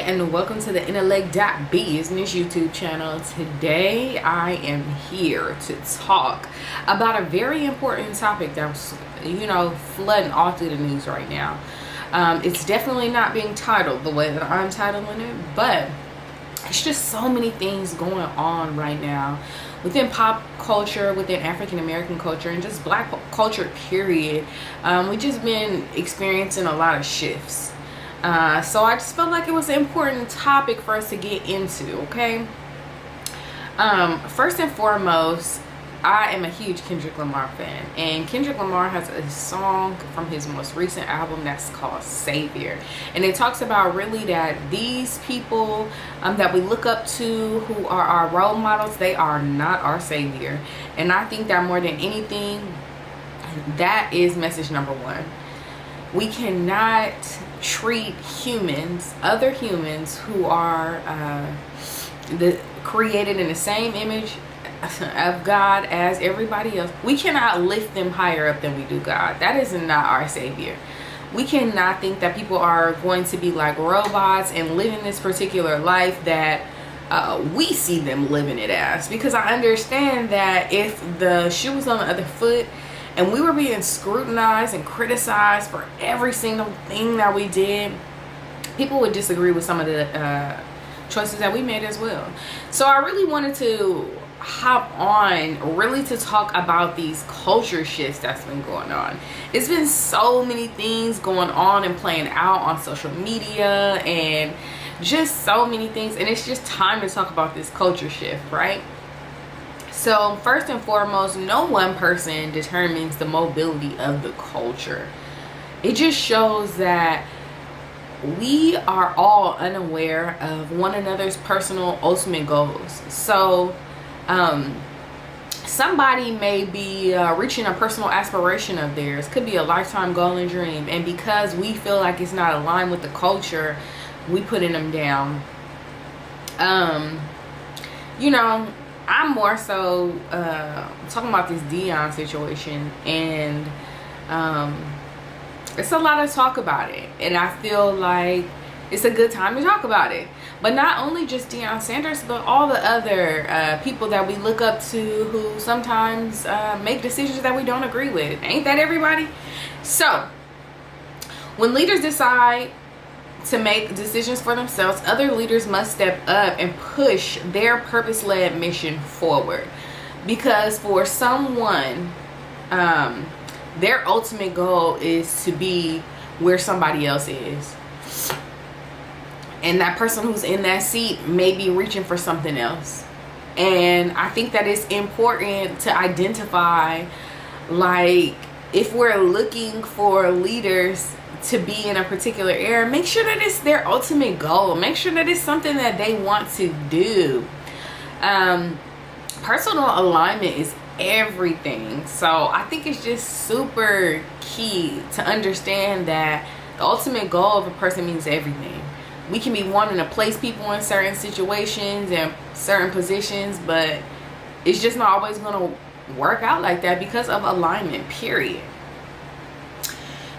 and welcome to the Intellect.Business YouTube channel. Today I am here to talk about a very important topic that's, flooding all through the news right now. It's definitely not being titled the way that I'm titling it, but it's just so many things going on right now within pop culture, within African American culture, and just Black culture period. We've just been experiencing a lot of shifts. So I just felt like it was an important topic for us to get into, okay? First and foremost, I am a huge Kendrick Lamar fan, and Kendrick Lamar has a song from his most recent album that's called Savior, and it talks about really that these people that we look up to, who are our role models, they are not our savior. And I think that more than anything, that is message number one. We cannot treat humans, other humans who are created in the same image of God as everybody else. We cannot lift them higher up than we do God. That is not our savior. We cannot think that people are going to be like robots and living this particular life that we see them living it as, because I understand that if the shoe was on the other foot and we were being scrutinized and criticized for every single thing that we did, people would disagree with some of the choices that we made as well. So I really wanted to hop on really to talk about these culture shifts that's been going on. It's been so many things going on and playing out on social media and just so many things, and it's just time to talk about this culture shift, right? So first and foremost, no one person determines the mobility of the culture. It just shows that we are all unaware of one another's personal ultimate goals. So somebody may be reaching a personal aspiration of theirs, could be a lifetime goal and dream, and because we feel like it's not aligned with the culture, we putting them down. I'm more so talking about this Dion situation, and it's a lot of talk about it, and I feel like it's a good time to talk about it. But not only just Deion Sanders, but all the other people that we look up to who sometimes make decisions that we don't agree with. Ain't that everybody? So when leaders decide to make decisions for themselves, other leaders must step up and push their purpose-led mission forward. Because for someone, their ultimate goal is to be where somebody else is. And that person who's in that seat may be reaching for something else. And I think that it's important to identify, like, if we're looking for leaders to be in a particular area, make sure that it's their ultimate goal. Make sure that it's something that they want to do. Personal alignment is everything. So I think it's just super key to understand that the ultimate goal of a person means everything. We can be wanting to place people in certain situations and certain positions, but it's just not always going to work out like that because of alignment, period.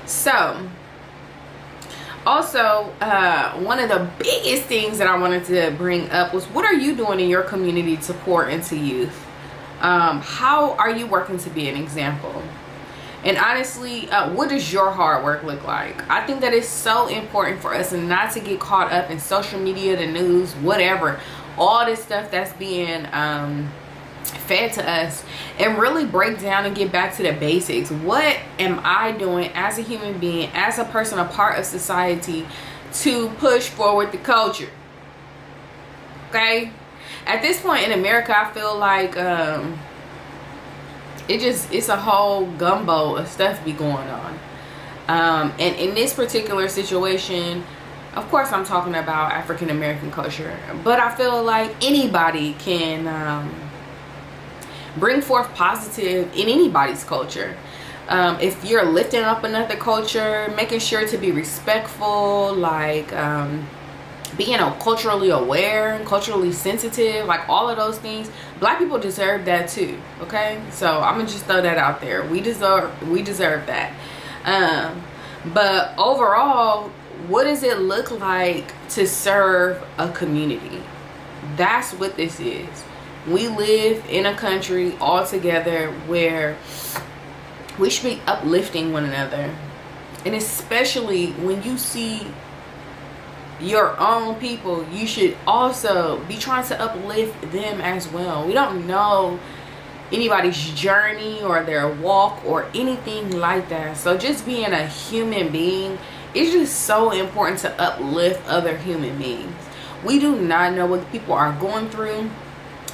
So also, one of the biggest things that I wanted to bring up was, what are you doing in your community to pour into youth? How are you working to be an example? And honestly, what does your hard work look like? I think that it's so important for us not to get caught up in social media, the news, whatever, all this stuff that's being fed to us, and really break down and get back to the basics. What am I doing as a human being, as a person, a part of society, to push forward the culture? Okay? At this point in America, I feel like it's a whole gumbo of stuff be going on. And in this particular situation, of course I'm talking about African American culture, but I feel like anybody can bring forth positive in anybody's culture. If you're lifting up another culture, making sure to be respectful, like being culturally aware and culturally sensitive, like all of those things, Black people deserve that too. Okay, so I'm gonna just throw that out there. We deserve that. But overall, what does it look like to serve a community? That's what this is. We live in a country all together where we should be uplifting one another. And especially when you see your own people, you should also be trying to uplift them as well. We don't know anybody's journey or their walk or anything like that. So just being a human being is just so important to uplift other human beings. We do not know what people are going through,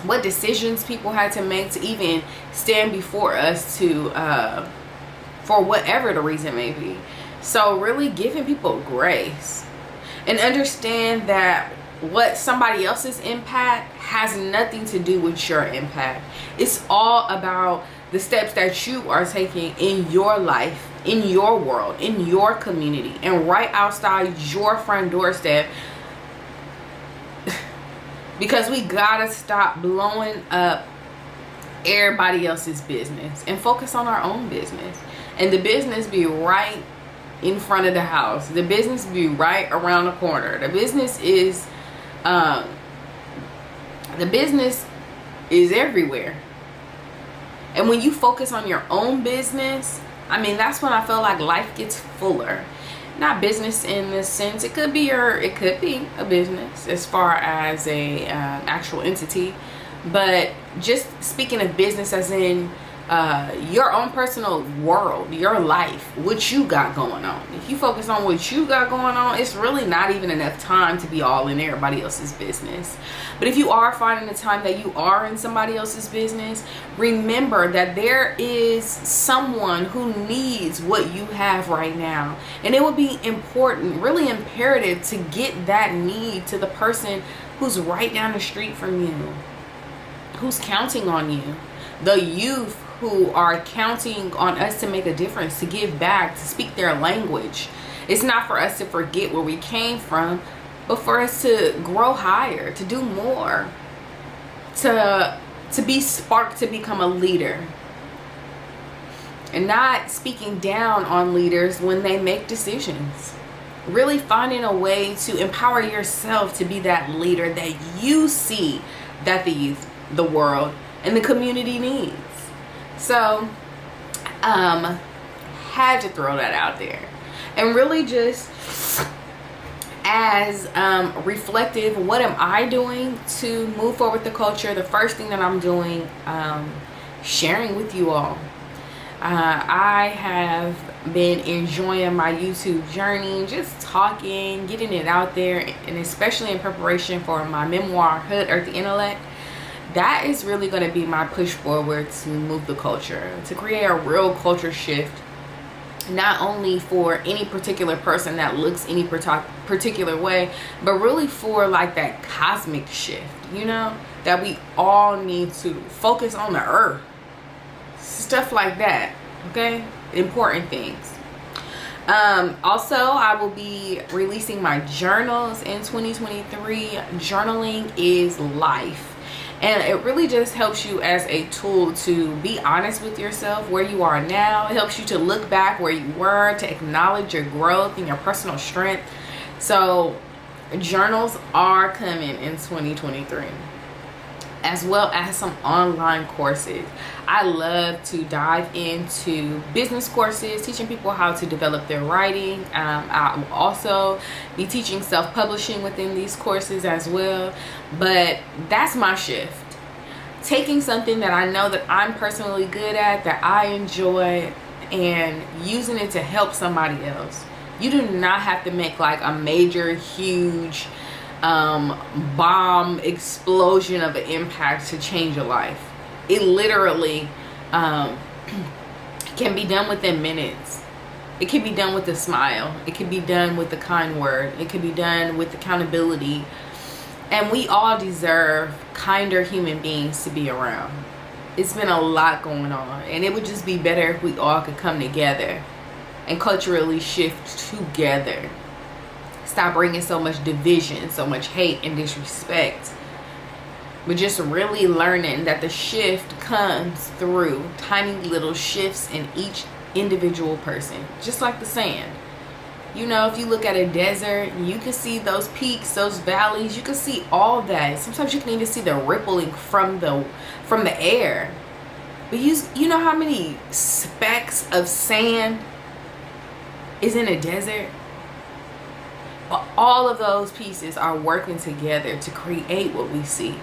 what decisions people had to make to even stand before us to for whatever the reason may be. So really giving people grace and understand that what somebody else's impact has nothing to do with your impact. It's all about the steps that you are taking in your life, in your world, in your community, and right outside your front doorstep. Because we gotta stop blowing up everybody else's business and focus on our own business. And the business be right in front of the house. The business be right around the corner. The business is everywhere. And when you focus on your own business, I mean, that's when I feel like life gets fuller. Not business in the sense, it could be a business as far as a actual entity, but just speaking of business as in your own personal world, your life, what you got going on. If you focus on what you got going on, it's really not even enough time to be all in everybody else's business. But if you are finding the time that you are in somebody else's business, remember that there is someone who needs what you have right now. And it would be important, really imperative, to get that need to the person who's right down the street from you, who's counting on you. The youth who are counting on us to make a difference, to give back, to speak their language. It's not for us to forget where we came from, but for us to grow higher, to do more, to be sparked to become a leader. And not speaking down on leaders when they make decisions. Really finding a way to empower yourself to be that leader that you see that the youth, the world, and the community needs. So, had to throw that out there. And really just as reflective, what am I doing to move forward the culture? The first thing that I'm doing, sharing with you all. I have been enjoying my YouTube journey, just talking, getting it out there, and especially in preparation for my memoir, Hood Earth Intellect. That is really going to be my push forward to move the culture, to create a real culture shift, not only for any particular person that looks any particular way, but really for like that cosmic shift, you know, that we all need to focus on the earth, stuff like that. Okay, important things. Also, I will be releasing my journals in 2023. Journaling is life. And it really just helps you as a tool to be honest with yourself, where you are now. It helps you to look back where you were, to acknowledge your growth and your personal strength. So journals are coming in 2023, as well as some online courses. I love to dive into business courses, teaching people how to develop their writing. I will also be teaching self-publishing within these courses as well. But that's my shift. Taking something that I know that I'm personally good at, that I enjoy, and using it to help somebody else. You do not have to make like a major, huge bomb explosion of an impact to change your life. It literally can be done within minutes. It can be done with a smile. It can be done with a kind word. It can be done with accountability. And we all deserve kinder human beings to be around. It's been a lot going on, and it would just be better if we all could come together and culturally shift together. Stop bringing so much division, so much hate and disrespect. But just really learning that the shift comes through tiny little shifts in each individual person, just like the sand. You know, if you look at a desert, you can see those peaks, those valleys. You can see all that. Sometimes you can even see the rippling from the air. But you know how many specks of sand is in a desert? All of those pieces are working together to create what we see.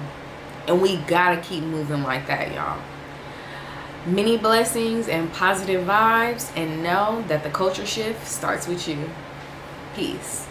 And we gotta keep moving like that, y'all. Many blessings and positive vibes, and know that the culture shift starts with you. Peace.